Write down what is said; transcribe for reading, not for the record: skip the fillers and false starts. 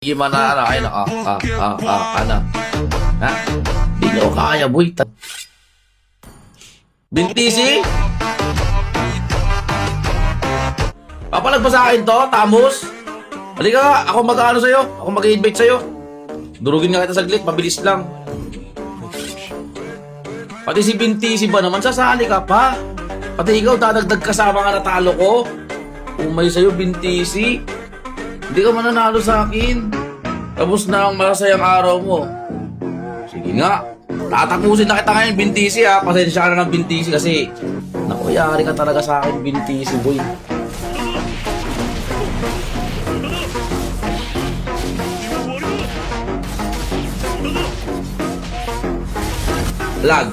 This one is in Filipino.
Gimana ano, ayun, ano. Ha? Di nyo kaya, boy. Bintisi? Papalag ba sa akin to, Tamus? Halika nga, ako mag-ano sa'yo. Ako mag-invite sa'yo. Durugin nga kita saglit, mabilis lang. Pati si Bintisi ba naman, sasali ka pa? Pati ikaw, dadagdag kasama nga natalo ko. Umay sa'yo, Bintisi. Hindi ka mananalo sa akin. Tapos na ang masasayang araw mo. Sige nga. Tatapusin na kita ngayon, Bintisi ha. Pasensya ka na ng Bintisi kasi nakuyari ka talaga sa akin, Bintisi boy. Lag.